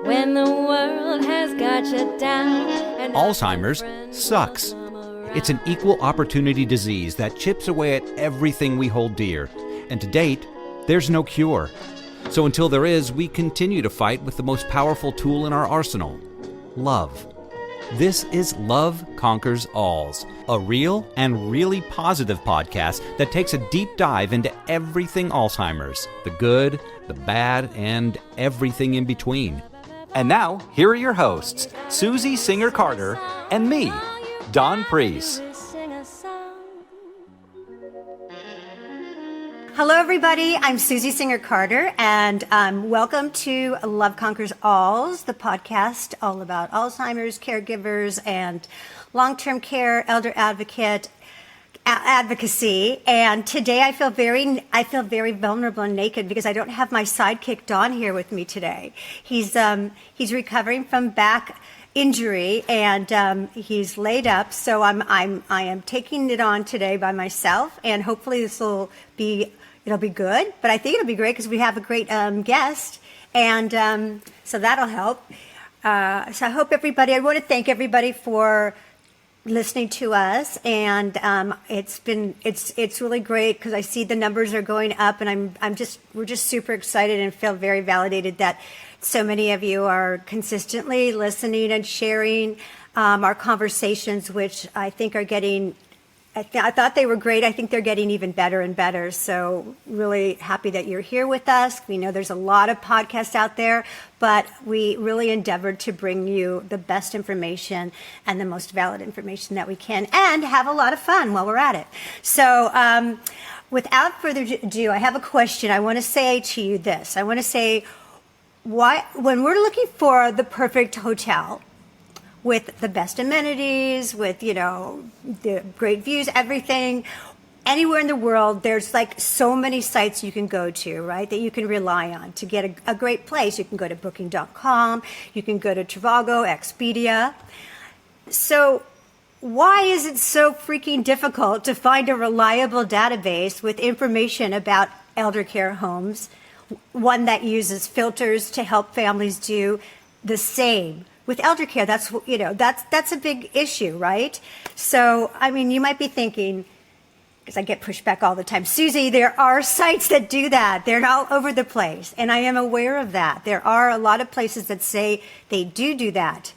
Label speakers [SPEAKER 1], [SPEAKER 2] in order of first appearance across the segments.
[SPEAKER 1] When the world has got you down. And
[SPEAKER 2] Alzheimer's sucks. It's an equal opportunity disease that chips away at everything we hold dear. And to date, there's no cure. So until there is, we continue to fight with the most powerful tool in our arsenal, love. This is Love Conquers Alls, a real and really positive podcast that takes a deep dive into everything Alzheimer's, the good, the bad, and everything in between. And now, here are your hosts, Susie Singer-Carter and me, Don Priest.
[SPEAKER 3] Hello, everybody. I'm Susie Singer-Carter, and welcome to Love Conquers Alls, the podcast all about Alzheimer's, caregivers, and long-term care, elder advocacy. And today I feel very vulnerable and naked because I don't have my sidekick Don here with me today. He's recovering from back injury and he's laid up, so I am taking it on today by myself, and hopefully it'll be good. But I think it'll be great because we have a great guest, and so that'll help. So I hope everybody. I want to thank everybody for listening to us, and it's really great because I see the numbers are going up, and we're just super excited and feel very validated that so many of you are consistently listening and sharing our conversations, which I think are getting. I thought they were great. I think they're getting even better and better. So really happy that you're here with us. We know there's a lot of podcasts out there, but we really endeavored to bring you the best information and the most valid information that we can, and have a lot of fun while we're at it. So without further ado, I have a question. I want to say to you this. I want to say, why, when we're looking for the perfect hotel, with the best amenities, with, the great views, everything, anywhere in the world, there's like so many sites you can go to, right, that you can rely on to get a great place. You can go to booking.com, you can go to Trivago, Expedia. So why is it so freaking difficult to find a reliable database with information about elder care homes, one that uses filters to help families do the same? With elder care, that's a big issue, right? So, I mean, you might be thinking, because I get pushed back all the time, Susie, there are sites that do that. They're all over the place, and I am aware of that. There are a lot of places that say they do that.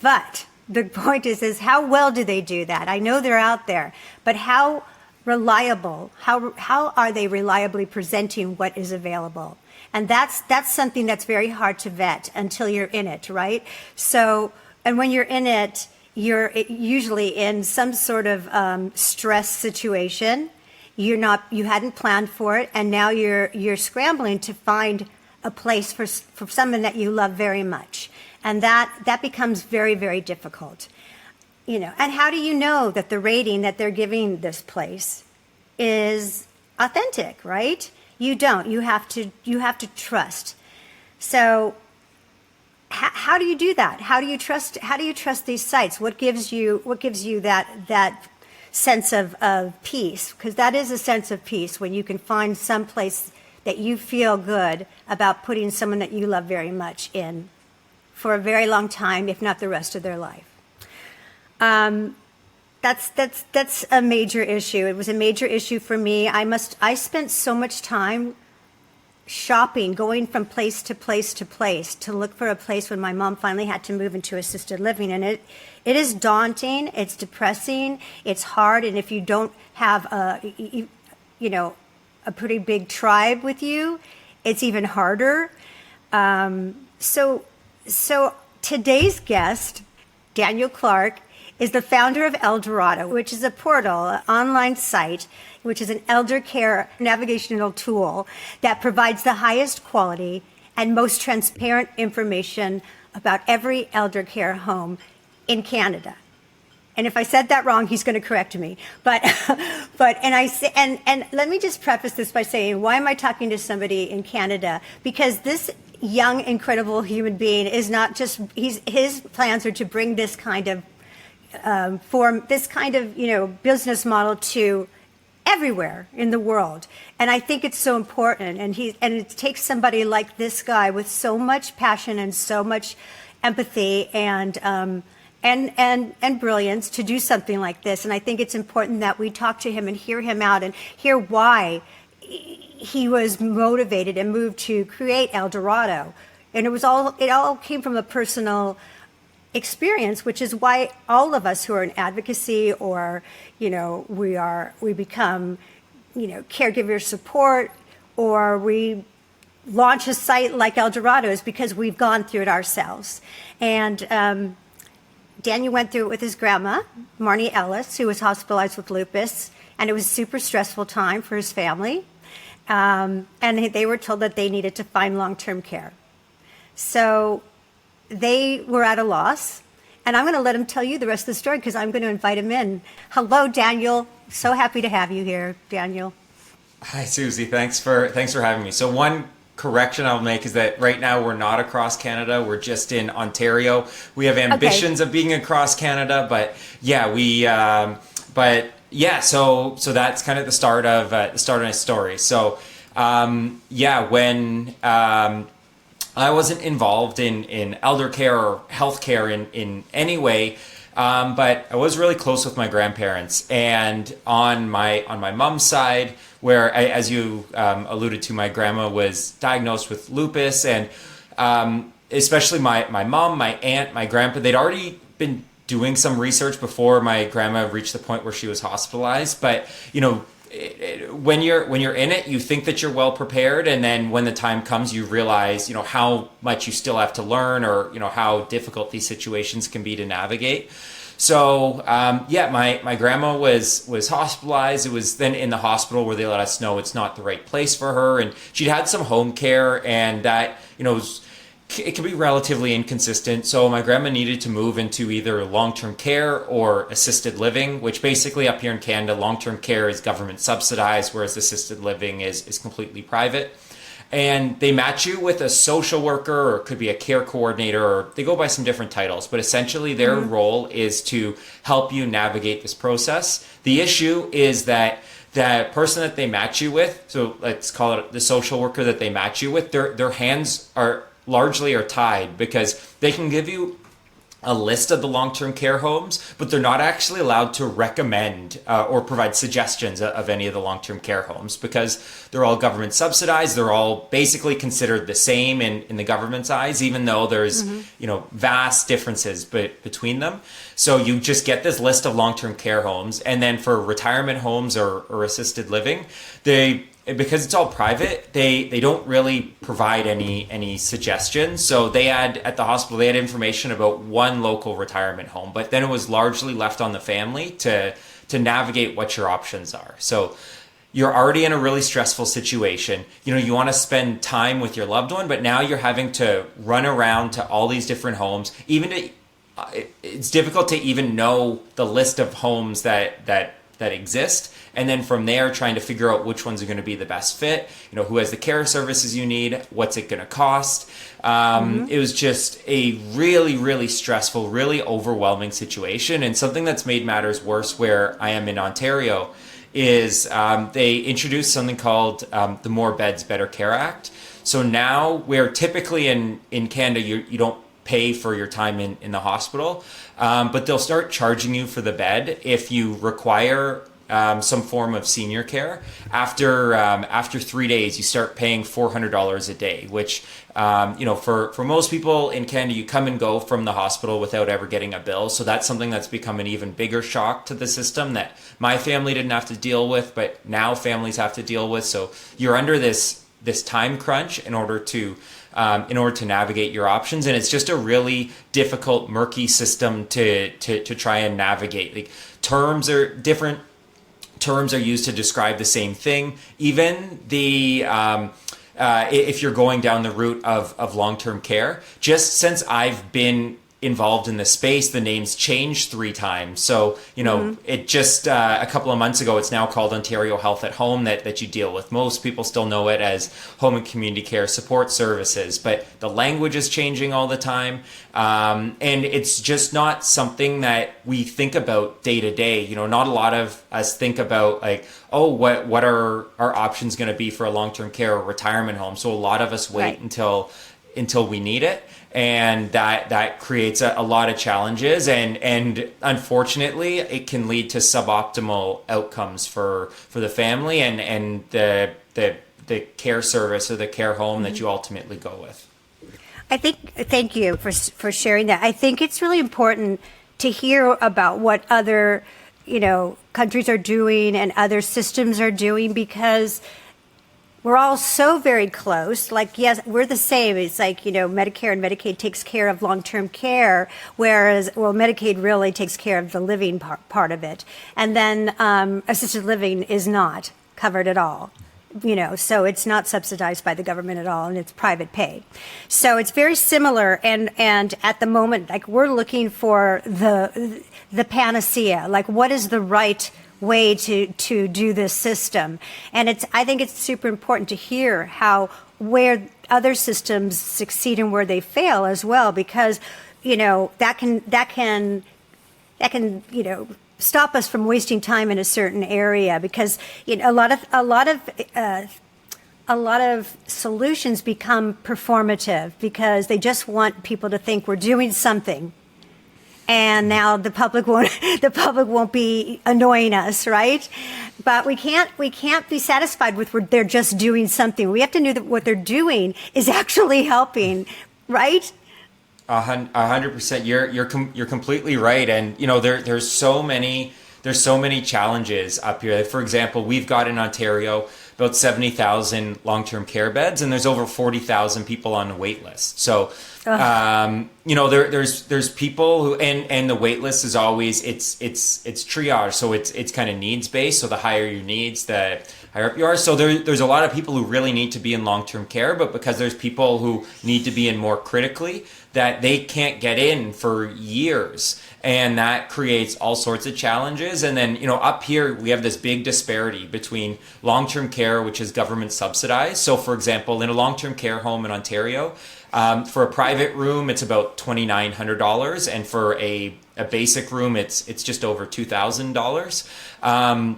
[SPEAKER 3] But the point is how well do they do that? I know they're out there, but how reliable, how are they reliably presenting what is available? And that's something that's very hard to vet until you're in it, right? So, and when you're in it, you're usually in some sort of stress situation. You hadn't planned for it, and now you're scrambling to find a place for someone that you love very much, and that becomes very, very difficult. And how do you know that the rating that they're giving this place is authentic, right? You don't. You have to trust. So how do you do that? How do you trust these sites? What gives you that sense of peace? Because that is a sense of peace when you can find some place that you feel good about putting someone that you love very much in for a very long time, if not the rest of their life. That's a major issue. It was a major issue for me. I spent so much time shopping, going from place to place to place to look for a place when my mom finally had to move into assisted living. And it is daunting. It's depressing. It's hard. And if you don't have a pretty big tribe with you, it's even harder. So today's guest, Daniel Clark, is the founder of ELDERado, which is a portal, an online site, which is an elder care navigational tool that provides the highest quality and most transparent information about every elder care home in Canada. And if I said that wrong, he's going to correct me. But let me just preface this by saying, why am I talking to somebody in Canada? Because this young, incredible human being is not just, his plans are to bring this kind of business model to everywhere in the world. And I think it's so important. And it takes somebody like this guy with so much passion and so much empathy and brilliance to do something like this. And I think it's important that we talk to him and hear him out and hear why he was motivated and moved to create ELDERado. And it all came from a personal experience, which is why all of us who are in advocacy or, we become, caregiver support, or we launch a site like ELDERado, is because we've gone through it ourselves. And Daniel went through it with his grandma, Marnie Ellis, who was hospitalized with lupus, and it was a super stressful time for his family. And they were told that they needed to find long-term care. So they were at a loss, and I'm going to let him tell you the rest of the story because I'm going to invite him in. Hello, Daniel. So happy to have you here, Daniel.
[SPEAKER 4] Hi, Susie. Thanks for having me. So one correction I'll make is that right now we're not across Canada. We're just in Ontario. We have ambitions of being across Canada, but so that's kind of the start of my story. So when I wasn't involved in elder care or healthcare in any way, but I was really close with my grandparents. And on my mom's side, where, as you alluded to, my grandma was diagnosed with lupus, and especially my mom, my aunt, my grandpa, they'd already been doing some research before my grandma reached the point where she was hospitalized. But when you're in it, you think that you're well prepared, and then when the time comes, you realize how much you still have to learn, or how difficult these situations can be to navigate. So my grandma was hospitalized. It was then in the hospital where they let us know it's not the right place for her, and she'd had some home care, and that it can be relatively inconsistent. So my grandma needed to move into either long-term care or assisted living, which basically up here in Canada, long-term care is government subsidized, whereas assisted living is completely private. And they match you with a social worker, or it could be a care coordinator, or they go by some different titles. But essentially their role is to help you navigate this process. The issue is that that person that they match you with, so let's call it the social worker that they match you with, their hands are tied, because they can give you a list of the long-term care homes, but they're not actually allowed to recommend or provide suggestions of any of the long-term care homes, because they're all government subsidized. They're all basically considered the same in the government's eyes, even though there's vast differences between them. So you just get this list of long-term care homes, and then for retirement homes or assisted living, because it's all private, they don't really provide any suggestions. So at the hospital, they had information about one local retirement home, but then it was largely left on the family to navigate what your options are. So you're already in a really stressful situation. You want to spend time with your loved one, but now you're having to run around to all these different homes. It's difficult to even know the list of homes that exist. And then from there, trying to figure out which ones are going to be the best fit, who has the care services you need, what's it going to cost. It was just a really, really stressful, really overwhelming situation. And something that's made matters worse where I am in Ontario is they introduced something called the More Beds, Better Care Act. So now, where typically in Canada, you don't pay for your time in the hospital, but they'll start charging you for the bed if you require some form of senior care. After 3 days, you start paying $400 a day, which for most people in Canada, you come and go from the hospital without ever getting a bill. So that's something that's become an even bigger shock to the system that my family didn't have to deal with, but now families have to deal with. So you're under this time crunch in order to navigate your options, and it's just a really difficult, murky system to try and navigate. Like, terms are different. Terms are used to describe the same thing. Even if you're going down the route of long-term care, just since I've been involved in the space, the name's changed 3 times. So, it just a couple of months ago, it's now called Ontario Health at Home that you deal with. Most people still know it as Home and Community Care Support Services, but the language is changing all the time. And it's just not something that we think about day to day. Not a lot of us think about like, oh, what are our options going to be for a long-term care or retirement home? So a lot of us wait until we need it. And that creates a lot of challenges, and unfortunately it can lead to suboptimal outcomes for the family and the care service or the care home that you ultimately go with.
[SPEAKER 3] Thank you for sharing that. I think it's really important to hear about what other countries are doing and other systems are doing, because we're all so very close. Like, yes, we're the same. It's like, Medicare and Medicaid takes care of long-term care, whereas, Medicaid really takes care of the living part of it. And then assisted living is not covered at all. So it's not subsidized by the government at all, and it's private pay. So it's very similar. And at the moment, like, we're looking for the panacea. Like, what is the right way to do this system? And I think it's super important to hear where other systems succeed and where they fail as well, because that can stop us from wasting time in a certain area, because a lot of solutions become performative because they just want people to think we're doing something. And now the public won't be annoying us, right? But we can't be satisfied with they're just doing something. We have to know that what they're doing is actually helping, right?
[SPEAKER 4] 100%. You're completely right. And there's so many challenges up here. For example, we've got in Ontario about 70,000 long-term care beds, and there's over 40,000 people on the wait list. So, there's people who, and the wait list is always, it's triage. So it's kind of needs based. So the higher your needs, the higher up you are. So there's a lot of people who really need to be in long-term care, but because there's people who need to be in more critically, that they can't get in for years. And that creates all sorts of challenges. And then, up here, we have this big disparity between long-term care, which is government subsidized. So, for example, in a long-term care home in Ontario, for a private room, it's about $2,900. And for a basic room, it's just over $2,000.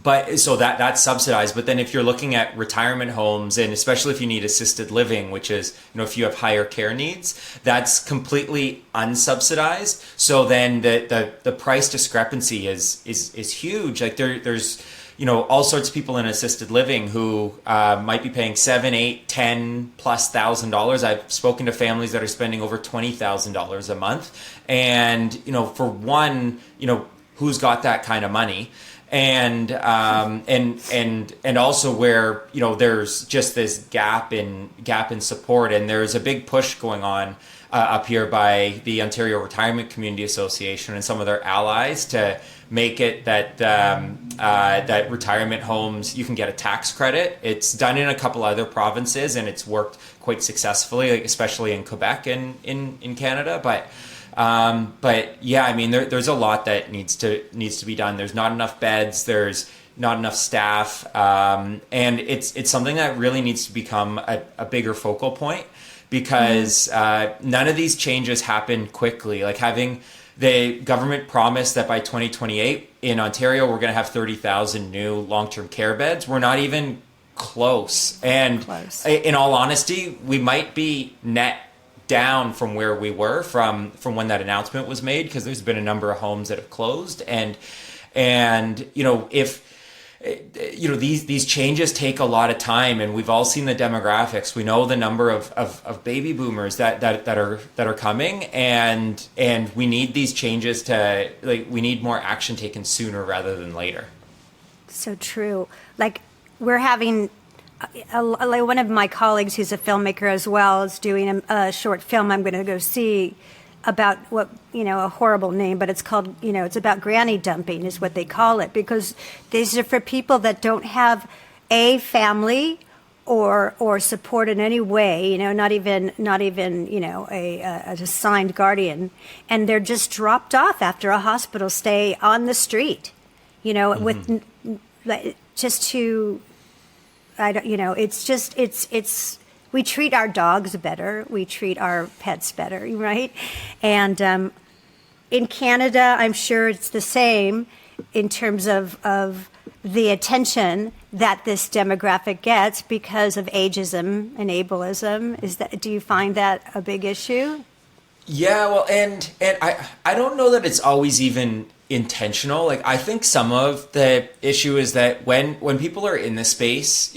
[SPEAKER 4] But so that's subsidized. But then if you're looking at retirement homes, and especially if you need assisted living, which is, if you have higher care needs, that's completely unsubsidized. So then the price discrepancy is huge. Like there's all sorts of people in assisted living who might be paying $7,000, $8,000, $10+ thousand. I've spoken to families that are spending over $20,000 a month. And, for one, who's got that kind of money? And also where there's just this gap in support, and there's a big push going on up here by the Ontario Retirement Community Association and some of their allies to make it that that retirement homes, you can get a tax credit. It's done in a couple other provinces, and it's worked quite successfully, especially in Quebec and in Canada, but yeah, I mean, there's a lot that needs to be done. There's not enough beds. There's not enough staff. And it's something that really needs to become a bigger focal point, because none of these changes happen quickly. Like having the government promise that by 2028 in Ontario, we're going to have 30,000 new long-term care beds. We're not even close. And in all honesty, we might be net down from where we were from when that announcement was made, because there's been a number of homes that have closed, and if these changes take a lot of time, and we've all seen the demographics. We know the number of baby boomers that are coming, and we need these changes we need more action taken sooner rather than later.
[SPEAKER 3] So true. Like, we're having one of my colleagues who's a filmmaker as well is doing a short film I'm going to go see about what, a horrible name, but it's called, it's about granny dumping is what they call it, because these are for people that don't have a family or support in any way, not even a assigned guardian, and they're just dropped off after a hospital stay on the street, with just to, I don't, it's we treat our dogs better, we treat our pets better, right? And in Canada, I'm sure it's the same in terms of the attention that this demographic gets because of ageism and ableism. Do you find that a big issue?
[SPEAKER 4] Yeah, well, and I don't know that it's always even intentional. Like, I think some of the issue is that when people are in this space,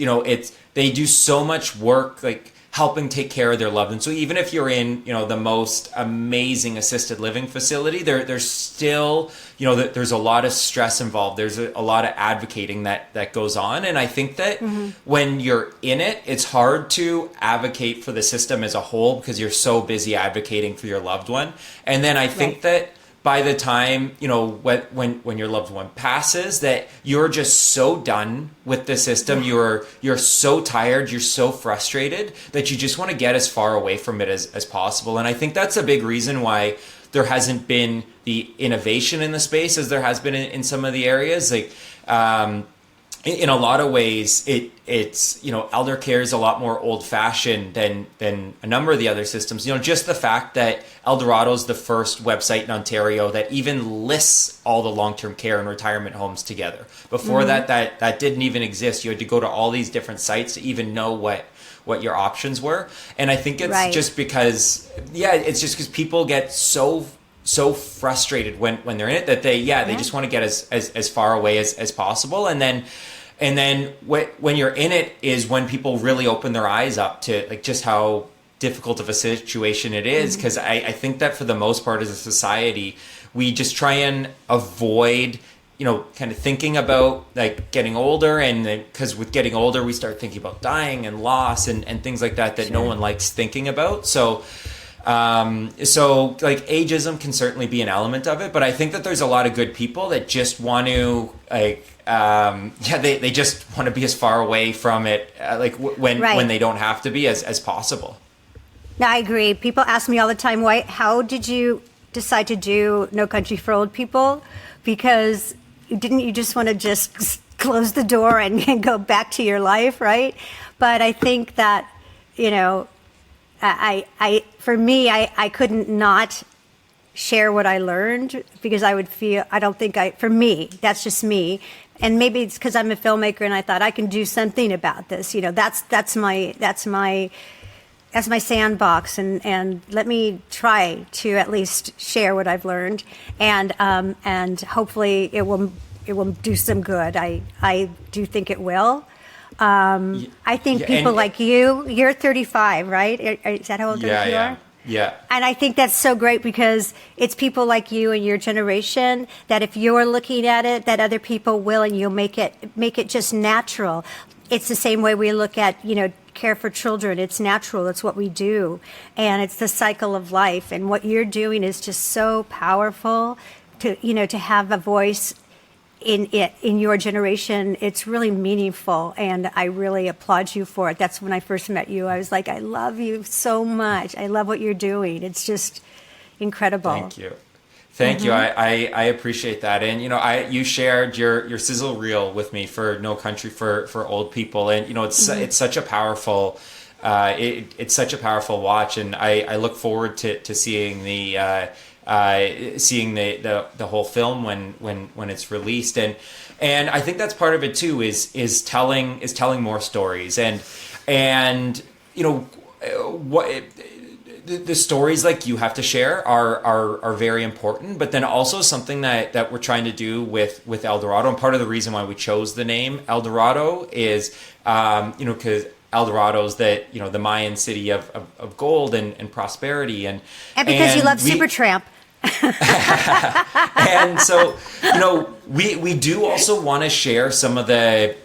[SPEAKER 4] they do so much work, like helping take care of their loved ones. So even if you're in, the most amazing assisted living facility, there's still, there's a lot of stress involved. There's a lot of advocating that goes on. And I think that when you're in it, it's hard to advocate for the system as a whole because you're so busy advocating for your loved one. And then I think that by the time, when your loved one passes, that you're just so done with the system, you're so tired, you're so frustrated that you just want to get as far away from it as possible. And I think that's a big reason why there hasn't been the innovation in the space as there has been in some of the areas. Like, in a lot of ways, it's elder care is a lot more old fashioned than a number of the other systems. Just the fact that ELDERado is the first website in Ontario that even lists all the long-term care and retirement homes together. Before that didn't even exist. You had to go to all these different sites to even know what your options were. And I think it's just because people get so frustrated when they're in it that they just want to get as far away as possible. And then when you're in it is when people really open their eyes up to like just how difficult of a situation it is. Because I think that for the most part as a society, we just try and avoid kind of thinking about like getting older, and because with getting older we start thinking about dying and loss and things like that no one likes thinking about. So like ageism can certainly be an element of it, but I think that there's a lot of good people that just want to they just want to be as far away from it when they don't have to be as possible.
[SPEAKER 3] No, I agree. People ask me all the time, how did you decide to do No Country for Old People? Because didn't you just want to just close the door and go back to your life, right? But I think that, for me, I couldn't not share what I learned because I would feel, for me, that's just me. And maybe it's because I'm a filmmaker and I thought I can do something about this. That's my sandbox, and let me try to at least share what I've learned, and hopefully it will do some good. I do think it will. I think people like you're 35, right? Is that how old you are?
[SPEAKER 4] Yeah.
[SPEAKER 3] And I think that's so great because it's people like you and your generation that if you're looking at it, that other people will, and you'll make it just natural. It's the same way we look at, care for children. It's natural. It's what we do. And it's the cycle of life. And what you're doing is just so powerful to have a voice in your generation. It's really meaningful, and I really applaud you for it. That's when I first met you. I was like, I love you so much. I love what you're doing. It's just incredible.
[SPEAKER 4] Thank you. I appreciate that. And you shared your sizzle reel with me for No Country for Old People, and it's such a powerful it's such a powerful watch, and I look forward to seeing the whole film when it's released, and I think that's part of it too is telling more stories, and what the stories like you have to share are very important, but then also something that we're trying to do with ELDERado, and part of the reason why we chose the name ELDERado is because ELDERado is the Mayan city of gold and prosperity, and
[SPEAKER 3] because you love Supertramp.
[SPEAKER 4] And so we do also want to share some of the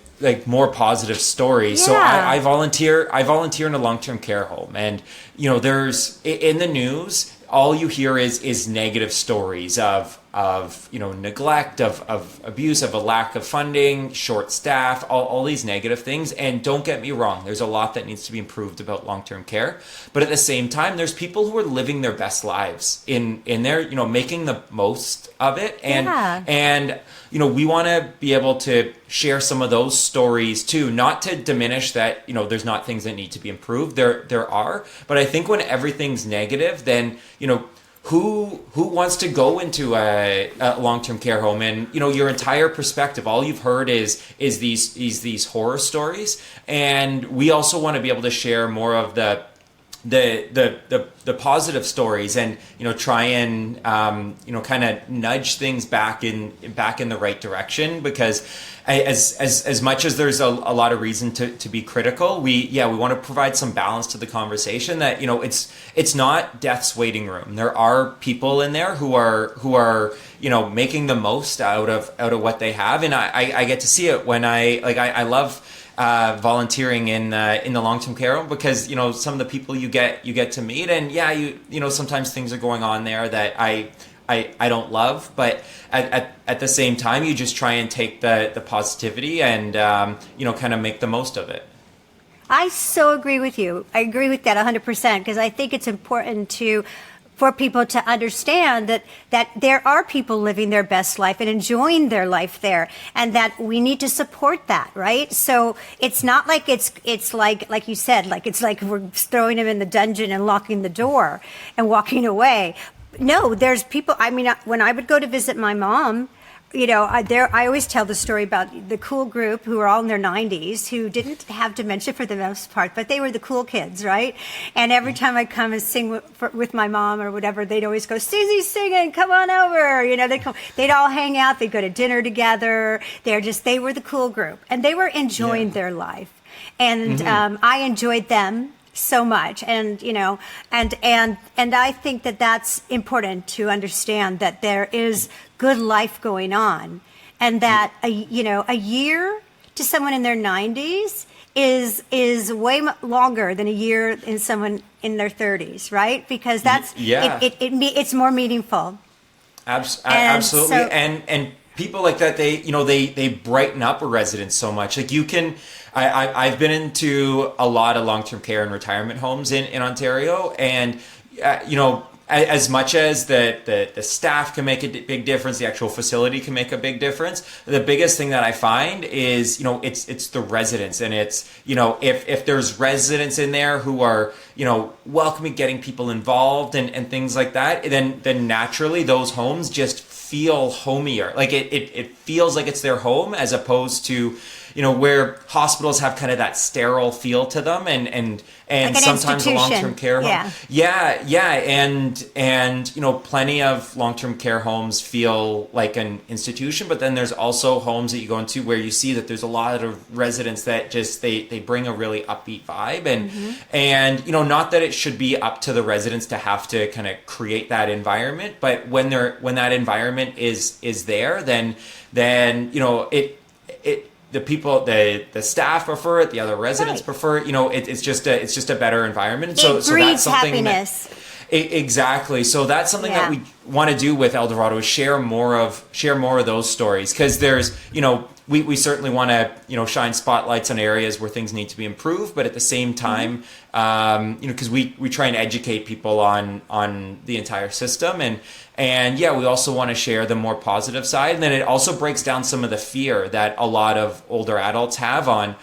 [SPEAKER 4] more positive stories. So I volunteer in a long-term care home, and there's in the news all you hear is negative stories of neglect, of abuse, of a lack of funding, short staff, all these negative things. And don't get me wrong, there's a lot that needs to be improved about long-term care. But at the same time, there's people who are living their best lives in there, making the most of it. And we want to be able to share some of those stories too, not to diminish that, there's not things that need to be improved. There are, but I think when everything's negative, then, who wants to go into a long-term care home, and your entire perspective, all you've heard is these horror stories. And we also want to be able to share more of the positive stories, and try and kind of nudge things back in the right direction, because as much as there's a lot of reason to be critical, we want to provide some balance to the conversation, that it's not death's waiting room. There are people in there who are making the most out of what they have, and I get to see it when I love volunteering in the long-term care home, because some of the people you get to meet, and sometimes things are going on there that I don't love, but at the same time, you just try and take the positivity and kind of make the most of it.
[SPEAKER 3] I so agree with you. I agree with that 100%, because I think it's important for people to understand that there are people living their best life and enjoying their life there, and that we need to support that, right? So it's not like it's like you said, like it's like we're throwing them in the dungeon and locking the door and walking away. No, there's people. I mean, when I would go to visit my mom, I always tell the story about the cool group who were all in their 90s, who didn't have dementia for the most part, but they were the cool kids, right? And every time I'd come and sing with my mom or whatever, they'd always go, "Susie's singing, come on over." They'd all hang out, they'd go to dinner together. They were the cool group, and they were enjoying their life. And I enjoyed them so much, and and I think that that's important to understand, that there is good life going on, and that a year to someone in their 90s is way longer than a year in someone in their 30s, right? Because that's it's more meaningful.
[SPEAKER 4] Absolutely, and people like that, they brighten up a residence so much. Like I've been into a lot of long-term care and retirement homes in Ontario, and as much as the staff can make a big difference, the actual facility can make a big difference. The biggest thing that I find is it's the residents, and it's if there's residents in there who are welcoming, getting people involved and things like that, then naturally those homes just feel homier. Like it feels like it's their home, as opposed to where hospitals have kind of that sterile feel to them, and like sometimes a long-term care home. And plenty of long-term care homes feel like an institution, but then there's also homes that you go into where you see that there's a lot of residents that just they bring a really upbeat vibe, and not that it should be up to the residents to have to kind of create that environment, but when that environment is there, then the people, the staff prefer it, the other residents prefer it. It's just a better environment. And so that's something
[SPEAKER 3] happiness.
[SPEAKER 4] Exactly. So that's something that we want to do with ELDERado, is share more of those stories, because there's we certainly want to shine spotlights on areas where things need to be improved, but at the same time, because we try and educate people on the entire system, and we also want to share the more positive side, and then it also breaks down some of the fear that a lot of older adults have on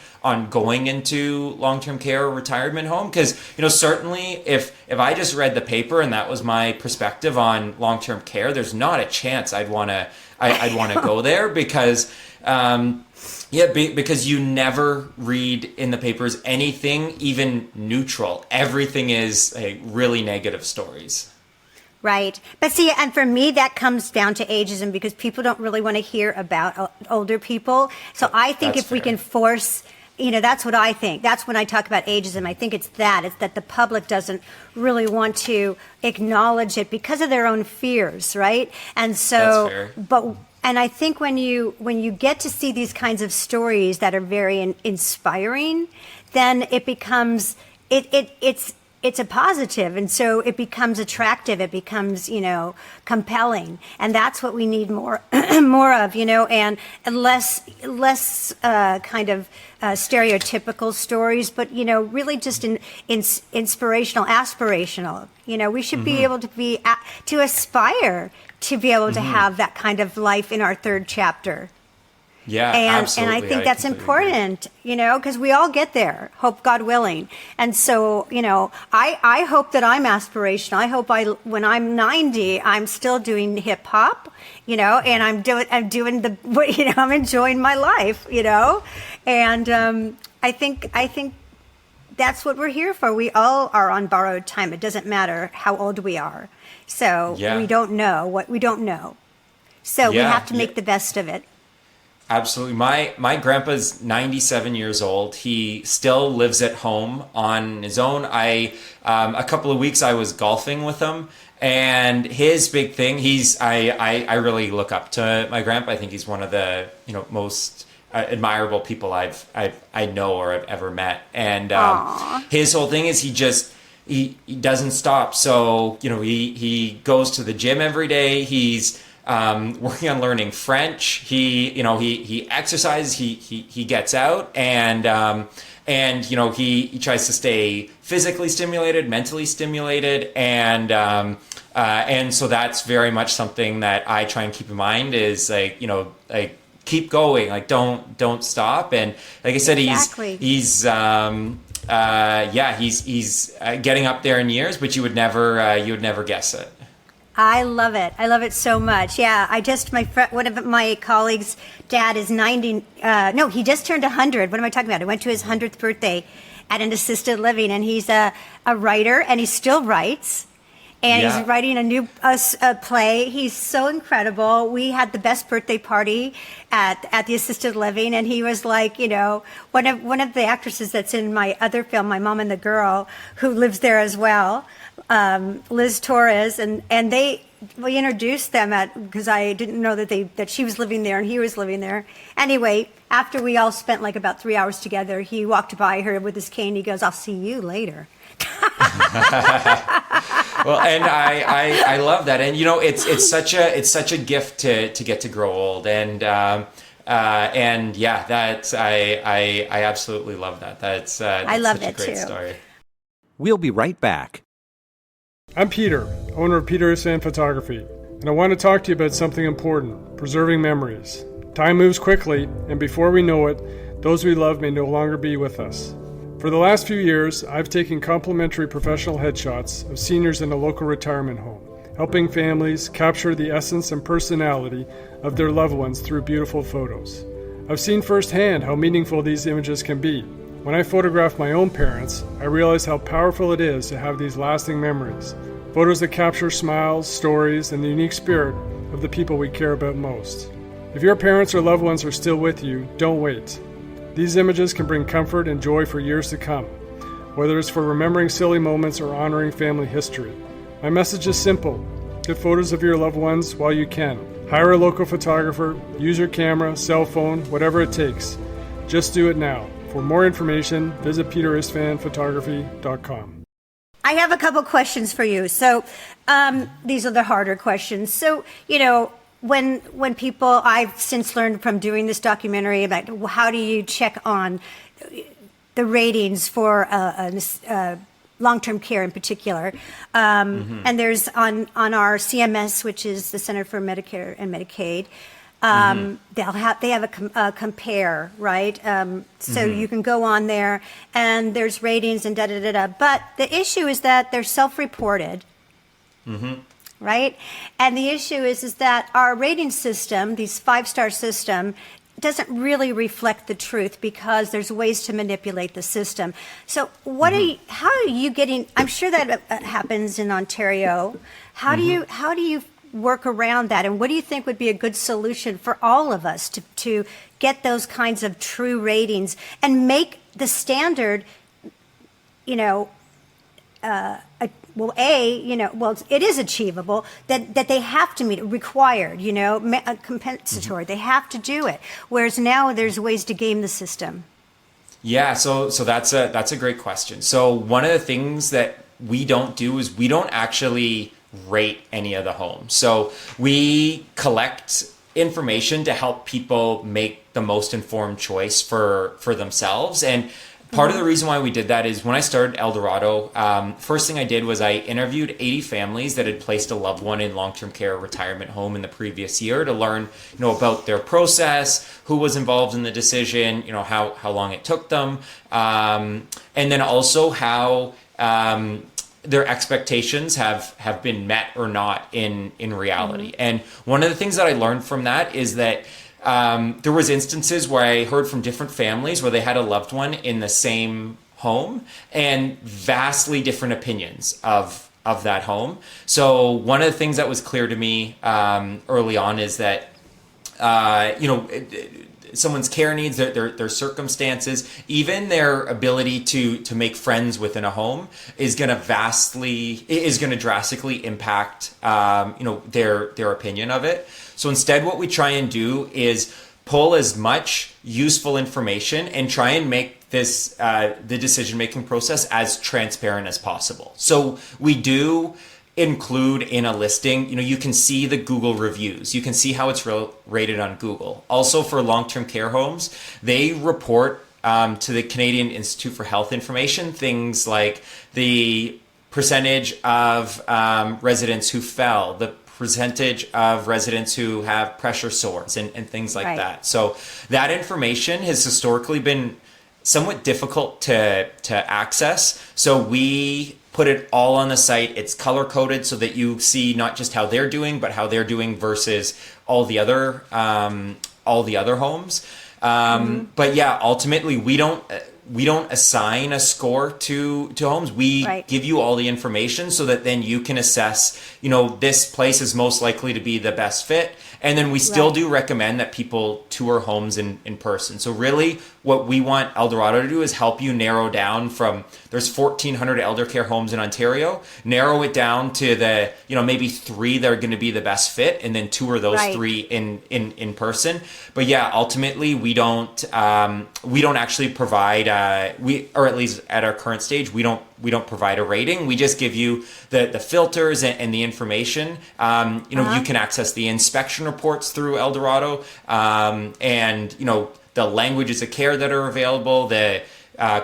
[SPEAKER 4] going into long-term care or retirement home, because certainly if I just read the paper and that was my perspective on long-term care, there's not a chance I'd want to go there, because because you never read in the papers anything even neutral. Everything is really negative stories.
[SPEAKER 3] Right. But see, and for me, that comes down to ageism, because people don't really want to hear about older people. So I think if we can force, that's what I think. That's when I talk about ageism. I think it's that the public doesn't really want to acknowledge it because of their own fears, right? And so, and I think when you get to see these kinds of stories that are very inspiring, then it becomes, it's a positive, and so it becomes attractive. It becomes, compelling, and that's what we need more, more of, and less kind of stereotypical stories, but really just inspirational, aspirational. We should be able to aspire to be able to have that kind of life in our third chapter.
[SPEAKER 4] Yeah,
[SPEAKER 3] and I think that's important, because we all get there, hope God willing. And so, I hope that I'm aspirational. I hope when I'm 90, I'm still doing hip hop, and I'm enjoying my life, and I think that's what we're here for. We all are on borrowed time. It doesn't matter how old we are. So we don't know what we don't know. So we have to make the best of it.
[SPEAKER 4] Absolutely. My grandpa's 97 years old. He still lives at home on his own. A couple of weeks I was golfing with him, and his big thing, I really look up to my grandpa. I think he's one of the, most admirable people I know or I've ever met. And his whole thing is he doesn't stop. So, he goes to the gym every day. He's working on learning French. He exercises. He gets out, and he tries to stay physically stimulated, mentally stimulated, and so that's very much something that I try and keep in mind. Is keep going, don't stop. And like I said, he's getting up there in years, but you would never guess it.
[SPEAKER 3] I love it. I love it so much. Yeah, one of my colleagues' dad is 90. No, he just turned 100. What am I talking about? I went to his 100th birthday at an assisted living, and he's a writer, and he still writes. And he's writing a new play. He's so incredible. We had the best birthday party at the assisted living, and he was like, one of the actresses that's in my other film, My Mom and the Girl, who lives there as well. Liz Torres, and we introduced them because I didn't know that she was living there and he was living there. Anyway, after we all spent about 3 hours together, he walked by her with his cane. He goes, "I'll see you later."
[SPEAKER 4] Well, and I love that, and it's such a gift to get to grow old, and that's I absolutely love that. That's
[SPEAKER 3] I love
[SPEAKER 4] such a great
[SPEAKER 3] too.
[SPEAKER 4] Story.
[SPEAKER 2] We'll be right back.
[SPEAKER 5] I'm Peter, owner of Peter.This Photography, and I want to talk to you about something important: preserving memories. Time moves quickly, and before we know it, those we love may no longer be with us. For the last few years, I've taken complimentary professional headshots of seniors in a local retirement home, helping families capture the essence and personality of their loved ones through beautiful photos. I've seen firsthand how meaningful these images can be. When I photographed my own parents, I realized how powerful it is to have these lasting memories, photos that capture smiles, stories, and the unique spirit of the people we care about most. If your parents or loved ones are still with you, don't wait. These images can bring comfort and joy for years to come, whether it's for remembering silly moments or honoring family history. My message is simple: get photos of your loved ones while you can. Hire a local photographer, use your camera, cell phone, whatever it takes. Just do it now. For more information, visit peterisfanphotography.com.
[SPEAKER 3] I have a couple questions for you. So these are the harder questions. So, when people, I've since learned from doing this documentary about how do you check on the ratings for long-term care in particular. And there's on our CMS, which is the Center for Medicare and Medicaid, they have a compare, right? So you can go on there and there's ratings and da-da-da-da. But the issue is that they're self-reported, right? And the issue is that our rating system, these 5-star system, doesn't really reflect the truth because there's ways to manipulate the system. So how are you getting, I'm sure that happens in Ontario. How do you work around that, and what do you think would be a good solution for all of us to get those kinds of true ratings and make the standard, it is achievable, that they have to meet, required, compensatory, they have to do it, whereas now there's ways to game the system.
[SPEAKER 4] Yeah, so that's a great question. So one of the things that we don't do is we don't actually rate any of the homes. So we collect information to help people make the most informed choice for themselves. And part of the reason why we did that is when I started ELDERado, first thing I did was I interviewed 80 families that had placed a loved one in long-term care or retirement home in the previous year to learn, about their process, who was involved in the decision, how long it took them, and then also how their expectations have been met or not in reality. And one of the things that I learned from that is that there was instances where I heard from different families where they had a loved one in the same home and vastly different opinions of that home. So one of the things that was clear to me early on is that someone's care needs, their circumstances, even their ability to make friends within a home is going to drastically impact their opinion of it. So instead, what we try and do is pull as much useful information and try and make this the decision-making process as transparent as possible. So we do include in a listing, you can see the Google reviews. You can see how it's rated on Google. Also for long-term care homes, they report to the Canadian Institute for Health Information things like the percentage of residents who fell, the percentage of residents who have pressure sores and things like that. So that information has historically been somewhat difficult to access. So we put it all on the site. It's color coded so that you see not just how they're doing, but how they're doing versus all the other homes. But yeah, ultimately we don't assign a score to homes. We give you all the information so that then you can assess, this place is most likely to be the best fit. And then we still do recommend that people tour homes in person. So really what we want ELDERado to do is help you narrow down from, there's 1,400 elder care homes in Ontario, narrow it down to the, maybe 3 that are going to be the best fit, and then tour those 3 in person. But yeah, ultimately we don't actually provide, or at least at our current stage, we don't provide a rating. We just give you the filters and the information. You can access the inspection reports through ELDERado, and the languages of care that are available, the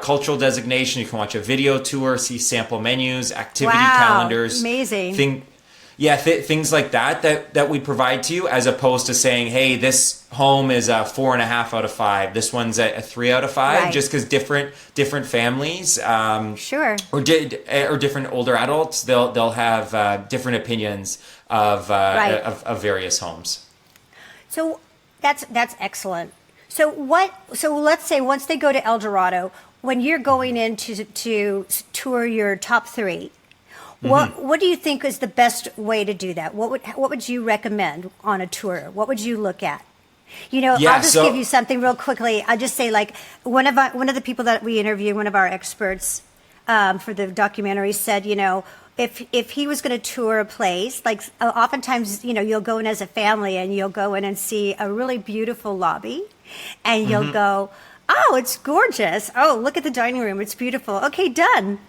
[SPEAKER 4] cultural designation. You can watch a video tour, see sample menus, activity calendars.
[SPEAKER 3] Amazing.
[SPEAKER 4] Things like that we provide to you, as opposed to saying, hey, this home is a 4.5 out of 5. This one's a 3 out of 5, just because different families, or different older adults, they'll have different opinions of various homes.
[SPEAKER 3] So that's excellent. So let's say once they go to ELDERado, when you're going in to tour your top 3. What do you think is the best way to do that? What would you recommend on a tour? What would you look at? I'll just give you something real quickly. I'll just say, like, one of the people that we interviewed, one of our experts for the documentary, said, if he was going to tour a place, like oftentimes, you'll go in as a family and you'll go in and see a really beautiful lobby, and you'll go, oh, it's gorgeous. Oh, look at the dining room. It's beautiful. Okay, done.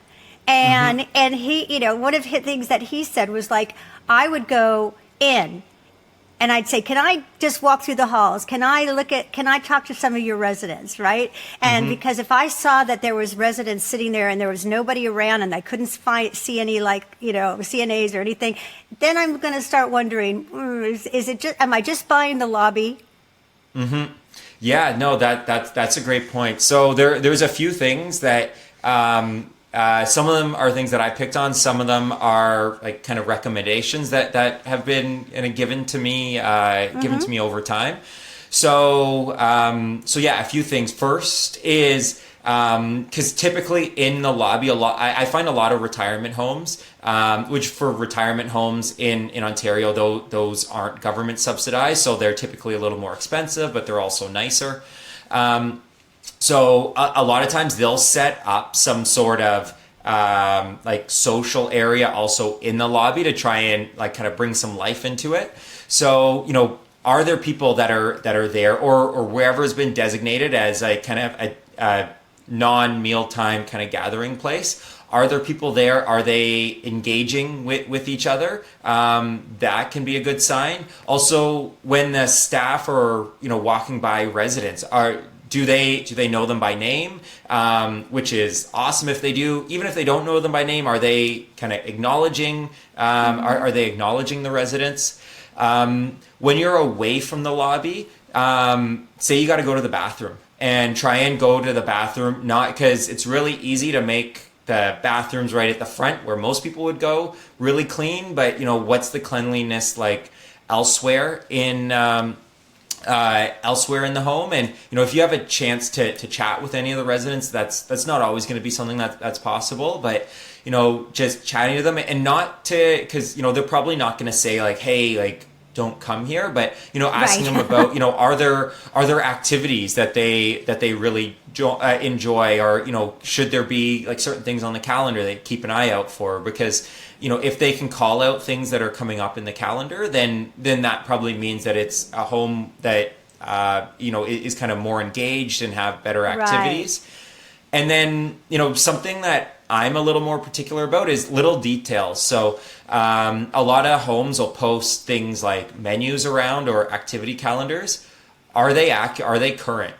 [SPEAKER 3] And he, one of the things that he said was, like, I would go in and I'd say, can I just walk through the halls? Can I talk to some of your residents, right? And because if I saw that there was residents sitting there and there was nobody around and I couldn't see any, like, CNAs or anything, then I'm going to start wondering, is it just, am I just buying the lobby?
[SPEAKER 4] Yeah, no, that's a great point. So there's a few things that, some of them are things that I picked on. Some of them are like kind of recommendations that have been given to me over time. So yeah, a few things. First is, because typically in the lobby, I find a lot of retirement homes, which for retirement homes in Ontario, though, those aren't government subsidized, so they're typically a little more expensive, but they're also nicer. So a lot of times they'll set up some sort of like social area also in the lobby to try and like kind of bring some life into it. So, are there people that are there or wherever has been designated as a kind of a non-mealtime kind of gathering place? Are there people there? Are they engaging with each other? That can be a good sign. Also, when the staff are, walking by residents, do they know them by name? Which is awesome if they do. Even if they don't know them by name, are they kind of acknowledging? Are they acknowledging the residents? When you're away from the lobby, say you got to go to the bathroom, and try and go to the bathroom, not because it's really easy to make the bathrooms right at the front where most people would go really clean, but what's the cleanliness like elsewhere in the home? And if you have a chance to chat with any of the residents, that's not always going to be something that's possible, but just chatting to them, and not to, because they're probably not going to say like, hey, like, don't come here, but asking them about are there activities that they really enjoy, or should there be like certain things on the calendar they keep an eye out for, because if they can call out things that are coming up in the calendar, then that probably means that it's a home that is kind of more engaged and have better activities. Right. And then something that I'm a little more particular about is little details. So a lot of homes will post things like menus around or activity calendars. Are they current?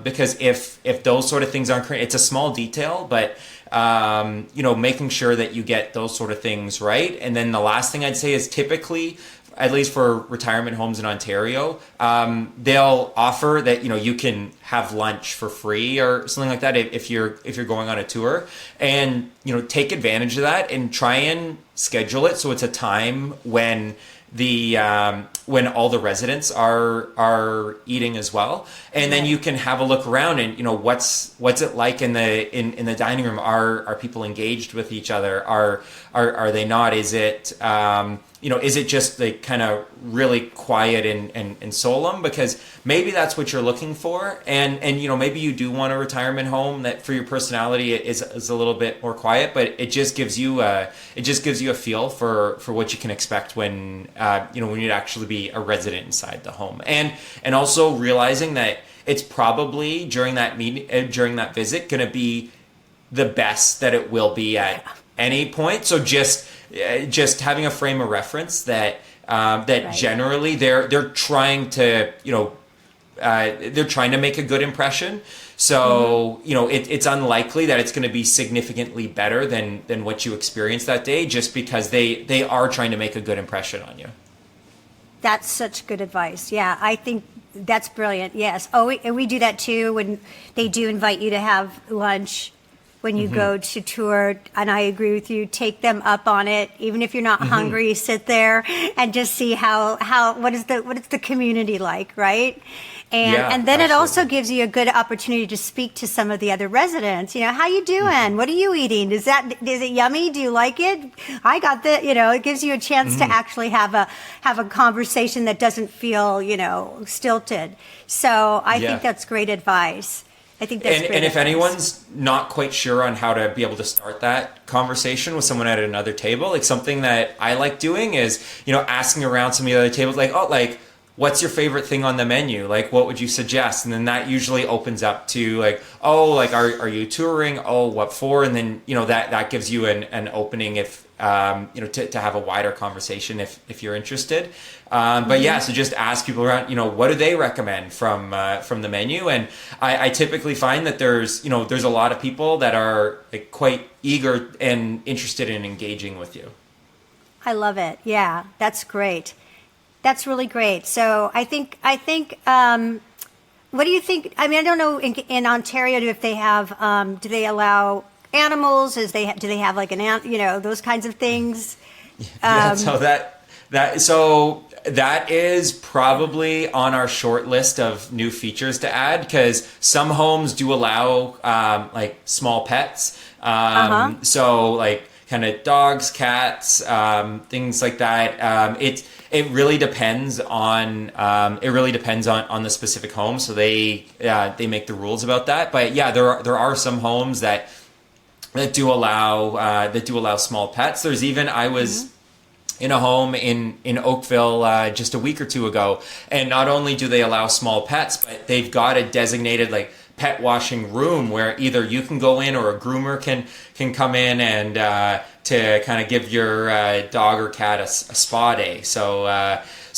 [SPEAKER 4] Because if those sort of things aren't current, it's a small detail, but making sure that you get those sort of things right. And then the last thing I'd say is, typically, at least for retirement homes in Ontario, they'll offer that you can have lunch for free or something like that if you're going on a tour, and take advantage of that and try and schedule it so it's a time when when all the residents are eating as well, and then you can have a look around and what's it like in the dining room. Are people engaged with each other? Are they not? Is it is it just like kind of really quiet and solemn? Because maybe that's what you're looking for, and maybe you do want a retirement home that for your personality is a little bit more quiet, but it just gives you a feel for what you can expect when when you'd actually be a resident inside the home, and also realizing that it's probably during that visit going to be the best that it will be at any point. So just having a frame of reference that right. Generally they're trying to they're trying to make a good impression. So it's unlikely that it's going to be significantly better than what you experienced that day, just because they are trying to make a good impression on you.
[SPEAKER 3] That's such good advice. Yeah, I think that's brilliant. Yes. Oh, and we do that too when they do invite you to have lunch when you go to tour, and I agree with you. Take them up on it, even if you're not hungry. Sit there and just see what is the community like, right? And then absolutely. It also gives you a good opportunity to speak to some of the other residents. How you doing? What are you eating? Is it yummy? Do you like it? I got the. It gives you a chance to actually have a conversation that doesn't feel stilted. So I think that's great advice. I think that's great.
[SPEAKER 4] And if anyone's not quite sure on how to be able to start that conversation with someone at another table, like something that I like doing is, asking around some of the other tables, like, what's your favorite thing on the menu? Like, what would you suggest? And then that usually opens up to like, are you touring? Oh, what for? And then, that gives you an opening if, to have a wider conversation if you're interested. But so just ask people around, what do they recommend from the menu? And I typically find that there's a lot of people that are like quite eager and interested in engaging with you.
[SPEAKER 3] I love it. Yeah, that's great. That's really great. So I think. What do you think? I mean, I don't know in Ontario if they have. Do they allow animals? Do they have like those kinds of things?
[SPEAKER 4] So that is probably on our short list of new features to add, because some homes do allow like small pets. So like kind of dogs, cats, things like that. It really depends on the specific home. So they make the rules about that. But there are some homes that do allow small pets. There's even I was in a home in Oakville just a week or two ago, and not only do they allow small pets, but they've got a designated like pet washing room where either you can go in or a groomer can come in and to kind of give your dog or cat a spa day. So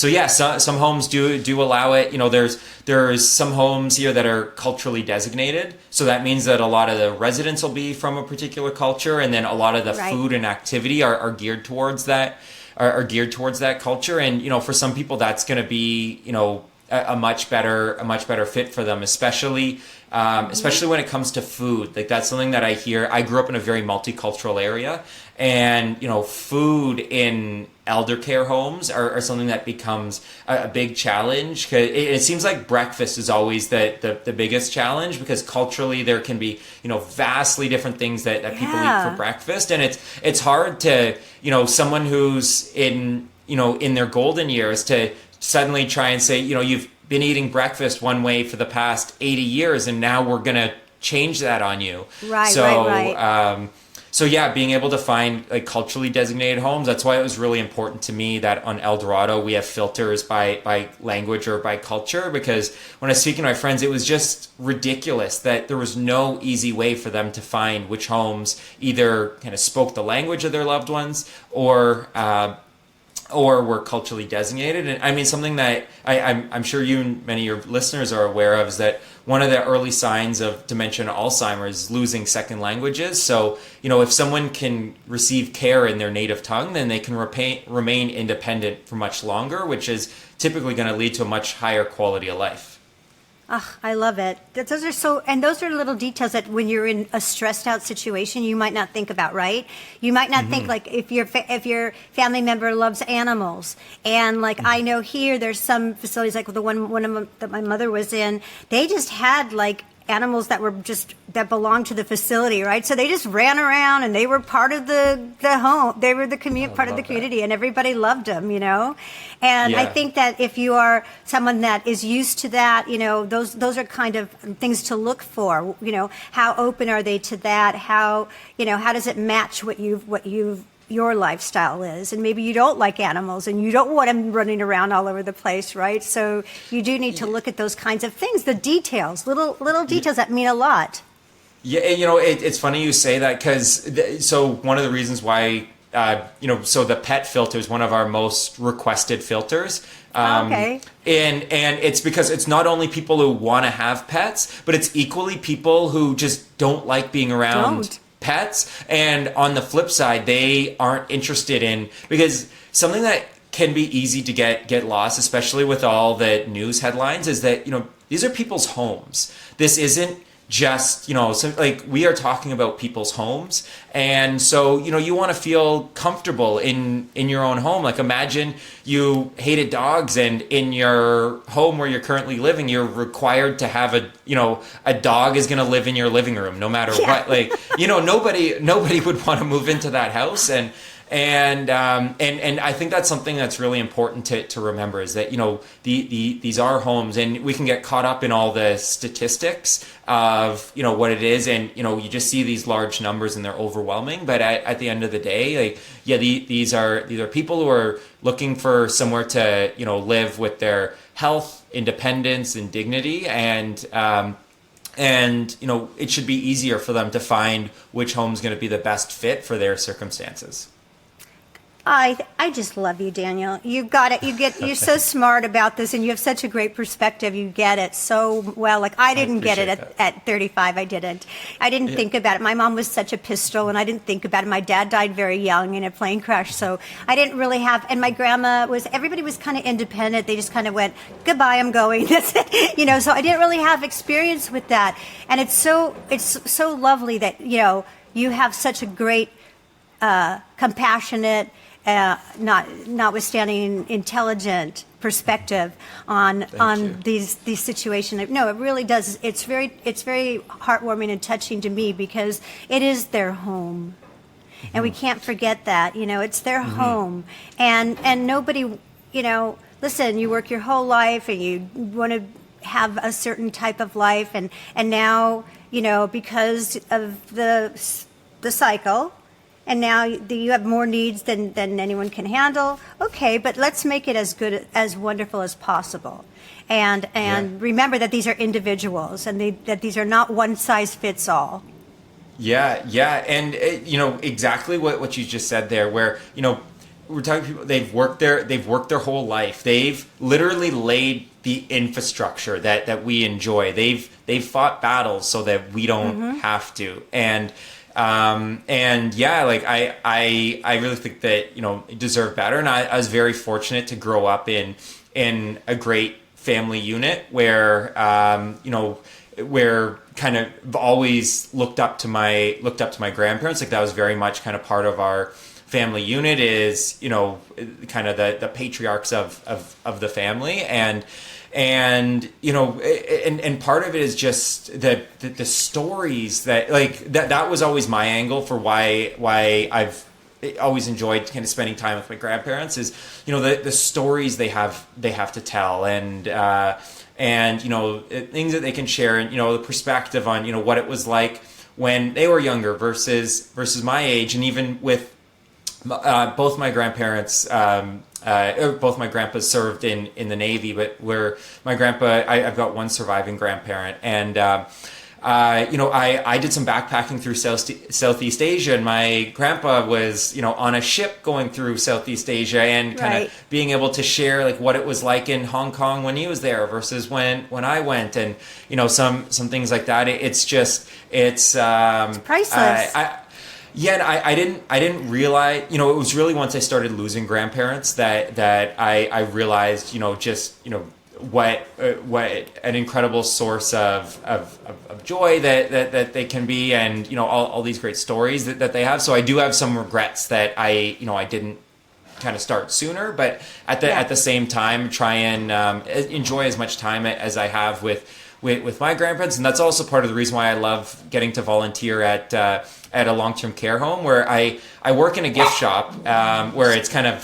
[SPEAKER 4] yeah, some homes do allow it. You know, there's some homes here that are culturally designated. So that means that a lot of the residents will be from a particular culture, and then a lot of the food and activity are geared towards that. Are geared towards that culture, and you know, for some people that's going to be, you know, a much better fit for them, especially when it comes to food. Like, that's something that I hear. I grew up in a very multicultural area, and you know, food in elder care homes are something that becomes a big challenge, because it seems like breakfast is always the biggest challenge, because culturally there can be, you know, vastly different things that people eat for breakfast, and it's hard to, you know, someone who's in their golden years to suddenly try and say, you know, you've been eating breakfast one way for the past 80 years and now we're going to change that on you. Right. So yeah, being able to find like culturally designated homes, that's why it was really important to me that on ELDERado we have filters by language or by culture, because when I was speaking to my friends, it was just ridiculous that there was no easy way for them to find which homes either kind of spoke the language of their loved ones or were culturally designated. And I mean, something that I'm sure you and many of your listeners are aware of is that one of the early signs of dementia and Alzheimer's is losing second languages. So, you know, if someone can receive care in their native tongue, then they can remain independent for much longer, which is typically going to lead to a much higher quality of life.
[SPEAKER 3] Oh, I love it. Those are little details that when you're in a stressed out situation, you might not think about, right? You might not think, like, if your family member loves animals, and like I know here there's some facilities like the one that my mother was in, they just had like animals that belonged to the facility, right? So they just ran around and they were part of the home. They were the part of the community, and everybody loved them, you know? And I think that if you are someone that is used to that, you know, those are kind of things to look for. You know, how open are they to that? How does it match what your lifestyle is? And maybe you don't like animals and you don't want them running around all over the place, right? So you do need to look at those kinds of things, the details, little details that mean a lot.
[SPEAKER 4] Yeah, you know, it's funny you say that, because so one of the reasons why, so the pet filter is one of our most requested filters. Okay. And it's because it's not only people who want to have pets, but it's equally people who just don't like being around pets. And on the flip side, they aren't interested in, because something that can be easy to get lost, especially with all the news headlines, is that, you know, these are people's homes. This isn't just, you know, so like we are talking about people's homes. And so, you know, you want to feel comfortable in your own home. Like, imagine you hated dogs, and in your home where you're currently living, you're required to have a dog is going to live in your living room no matter what. Like, you know, nobody would want to move into that house. And I think that's something that's really important to remember, is that, you know, these are homes, and we can get caught up in all the statistics of, you know, what it is, and, you know, you just see these large numbers and they're overwhelming. But at the end of the day, like, yeah, these are people who are looking for somewhere to, you know, live with their health, independence, and dignity, and you know, it should be easier for them to find which home is going to be the best fit for their circumstances.
[SPEAKER 3] I just love you, Daniel. You got it. You're so smart about this, and you have such a great perspective. You get it so well. Like, I didn't get it at 35. I didn't think about it. My mom was such a pistol, and I didn't think about it. My dad died very young in a plane crash, so I didn't really have, and my grandma everybody was kind of independent. They just kind of went, goodbye, I'm going. That's it. You know, so I didn't really have experience with that. And it's so lovely that, you know, you have such a great, compassionate, notwithstanding intelligent perspective on these situations. No, it really does. It's very heartwarming and touching to me, because it is their home, and we can't forget that. You know, it's their home, and nobody, you know. Listen, you work your whole life, and you want to have a certain type of life, and now, you know, because of the cycle, and now you have more needs than anyone can handle. Okay, but let's make it as good, as wonderful as possible. And remember that these are individuals, and that these are not one size fits all.
[SPEAKER 4] Yeah, and exactly what you just said there, where we're talking people, they've worked their whole life. They've literally laid the infrastructure that we enjoy. They've fought battles so that we don't have to. And like I really think that deserve better. And I was very fortunate to grow up in a great family unit where where kind of always looked up to my grandparents. Like that was very much kind of part of our family unit, is kind of the patriarchs of the family, and part of it is just the stories that was always my angle for why I've always enjoyed kind of spending time with my grandparents, is the stories they have to tell, and things that they can share, and the perspective on what it was like when they were younger versus my age. And even with both my grandparents, both my grandpas served in the Navy, but where my grandpa, I've got one surviving grandparent, and I did some backpacking through Southeast Asia, and my grandpa was on a ship going through Southeast Asia, and kind of being able to share like what it was like in Hong Kong when he was there versus when I went, and some things like that. It's
[SPEAKER 3] priceless.
[SPEAKER 4] And I didn't realize, it was really once I started losing grandparents that I realized, what an incredible source of joy that they can be, and all these great stories that they have. So I do have some regrets that I didn't kind of start sooner, but at the same time try and enjoy as much time as I have with my grandparents. And that's also part of the reason why I love getting to volunteer at a long-term care home, where I work in a gift shop, where it's kind of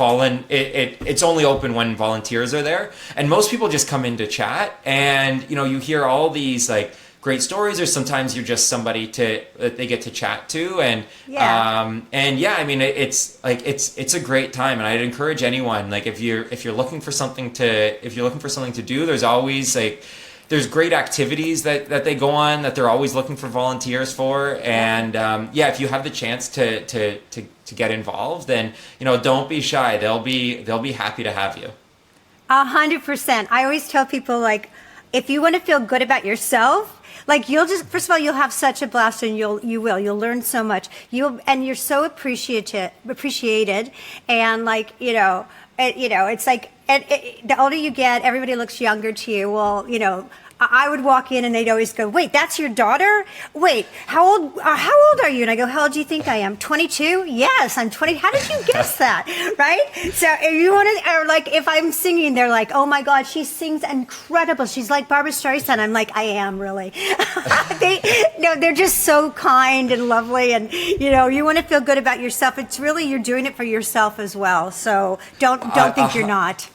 [SPEAKER 4] it's only open when volunteers are there, and most people just come in to chat, and you hear all these like great stories, or sometimes you're just somebody that they get to chat to, and I mean it's a great time, and I'd encourage anyone, like if you're looking for something to do, there's always there's great activities that they go on that they're always looking for volunteers for, and if you have the chance to get involved, then don't be shy. They'll be happy to have you.
[SPEAKER 3] 100%. I always tell people, like, if you want to feel good about yourself, like, you'll just, first of all, you'll have such a blast, and you'll learn so much. And you're so appreciated, and like, it's like, the older you get, everybody looks younger to you. Well, I would walk in and they'd always go, "Wait, that's your daughter? Wait, how old are you?" And I go, "How old do you think I am? 22? Yes, I'm 20. How did you guess that?" Right? So if you want to, or like if I'm singing, they're like, "Oh my God, she sings incredible. She's like Barbara Streisand." I'm like, "I am really." They're just so kind and lovely, and you want to feel good about yourself. It's really, you're doing it for yourself as well. So don't think you're not.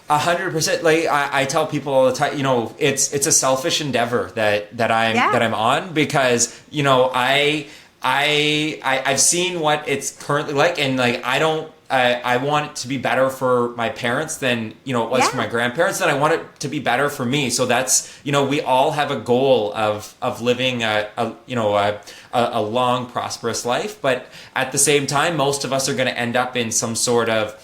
[SPEAKER 4] 100%. Like I tell people all the time, it's a selfish endeavor that I'm on, because I've seen what it's currently like, and like I want it to be better for my parents than it was for my grandparents, and I want it to be better for me. So that's we all have a goal of living a long, prosperous life, but at the same time, most of us are going to end up in some sort of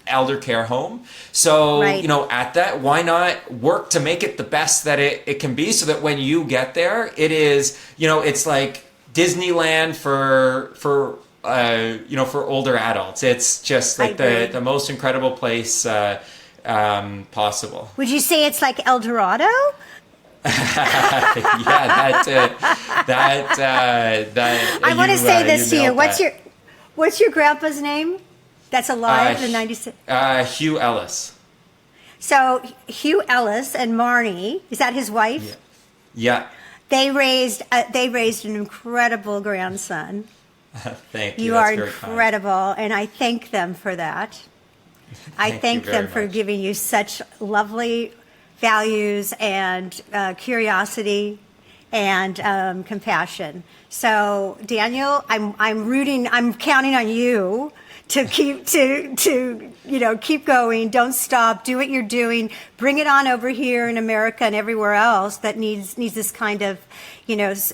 [SPEAKER 4] elder care home. So, at that, why not work to make it the best that it can be, so that when you get there, it is, it's like Disneyland for older adults. It's just like the most incredible place possible.
[SPEAKER 3] Would you say it's like ELDERado? I want to say this to you. What's your grandpa's name? That's alive in 96.
[SPEAKER 4] Hugh Ellis.
[SPEAKER 3] So Hugh Ellis and Marnie, is that his wife?
[SPEAKER 4] Yeah.
[SPEAKER 3] They raised an incredible grandson.
[SPEAKER 4] Thank you.
[SPEAKER 3] You are incredible, and I thank them for that. I thank them for giving you such lovely values and curiosity, and compassion. So Daniel, I'm counting on you to keep keep going. Don't stop. Do what you're doing. Bring it on over here in America and everywhere else that needs this kind of this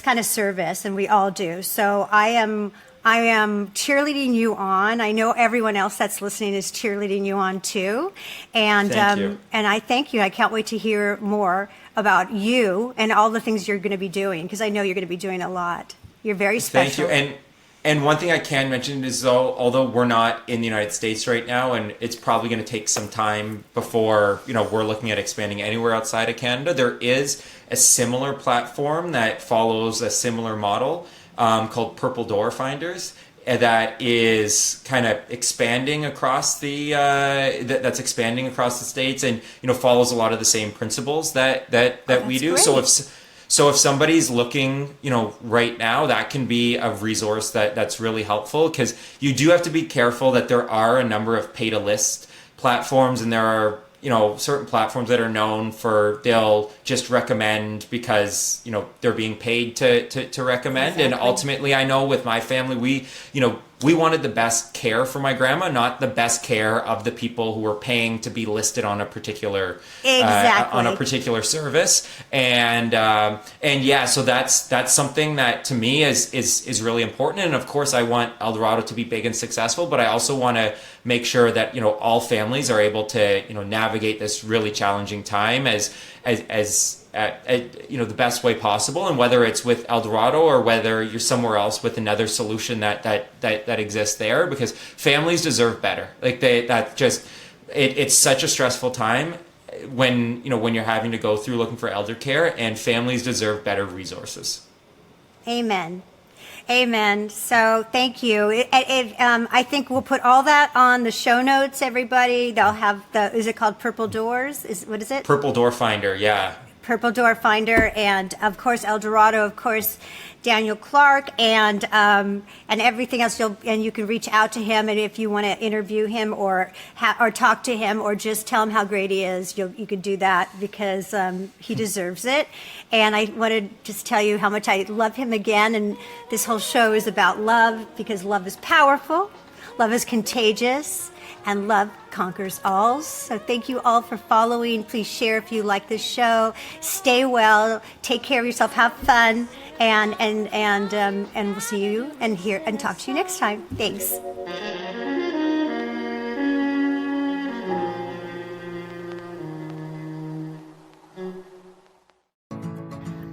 [SPEAKER 3] kind of service, and we all do. So I am cheerleading you on. I know everyone else that's listening is cheerleading you on too. And
[SPEAKER 4] Thank you.
[SPEAKER 3] And I thank you. I can't wait to hear more about you and all the things you're going to be doing, because I know you're going to be doing a lot. You're very special.
[SPEAKER 4] Thank you. And one thing I can mention is, although we're not in the United States right now, and it's probably going to take some time before we're looking at expanding anywhere outside of Canada, there is a similar platform that follows a similar model called Purple Door Finders that is kind of expanding across the that's expanding across the states, and follows a lot of the same principles that we do.
[SPEAKER 3] Great.
[SPEAKER 4] So if somebody's looking, right now, that can be a resource that's really helpful, because you do have to be careful that there are a number of pay-to-list platforms, and there are, certain platforms that are known for they'll just recommend because, they're being paid to recommend.
[SPEAKER 3] Exactly.
[SPEAKER 4] And ultimately, I know with my family, we wanted the best care for my grandma, not the best care of the people who were paying to be listed on a particular on a particular service. And yeah, so that's something that to me is really important. And of course, I want ELDERado to be big and successful, but I also want to make sure that all families are able to navigate this really challenging time as the best way possible, and whether it's with ELDERado or whether you're somewhere else with another solution that exists there, because families deserve better. Like it's such a stressful time when you're having to go through looking for elder care, and families deserve better resources.
[SPEAKER 3] Amen. So thank you. I think we'll put all that on the show notes, everybody. They'll have is it called Purple Doors? What is it?
[SPEAKER 4] Purple Door Finder, yeah.
[SPEAKER 3] Purple Door Finder, and of course ELDERado, of course Daniel Clark, and everything else. You can reach out to him, and if you want to interview him or talk to him or just tell him how great he is, you could do that, because he deserves it. And I want to just tell you how much I love him again. And this whole show is about love, because love is powerful, love is contagious, and love conquers all. So thank you all for following. Please share if you like this show. Stay well. Take care of yourself. Have fun. And we'll see you and talk to you next time. Thanks.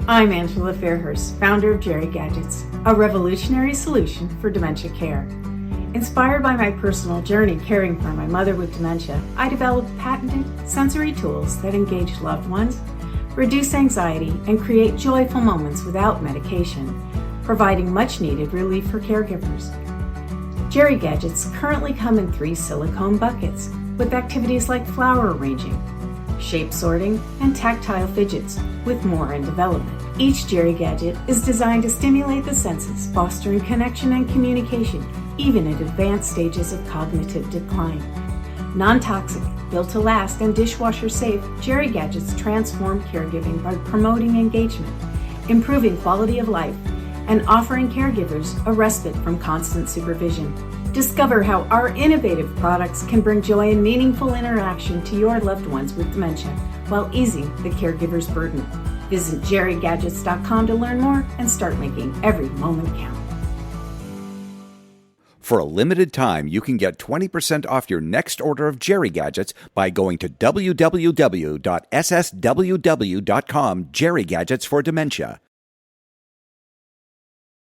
[SPEAKER 6] I'm Angela Fairhurst, founder of Jerry Gadgets, a revolutionary solution for dementia care. Inspired by my personal journey caring for my mother with dementia, I developed patented sensory tools that engage loved ones, reduce anxiety, and create joyful moments without medication, providing much-needed relief for caregivers. Jerry Gadgets currently come in 3 silicone buckets with activities like flower arranging, shape sorting, and tactile fidgets, with more in development. Each Jerry Gadget is designed to stimulate the senses, fostering connection and communication, even at advanced stages of cognitive decline. Non-toxic, built to last, and dishwasher safe, Jerry Gadgets transform caregiving by promoting engagement, improving quality of life, and offering caregivers a respite from constant supervision. Discover how our innovative products can bring joy and meaningful interaction to your loved ones with dementia while easing the caregiver's burden. Visit jerrygadgets.com to learn more and start making every moment count.
[SPEAKER 7] For a limited time, you can get 20% off your next order of Jerry Gadgets by going to www.ssww.com, Jerry Gadgets for Dementia.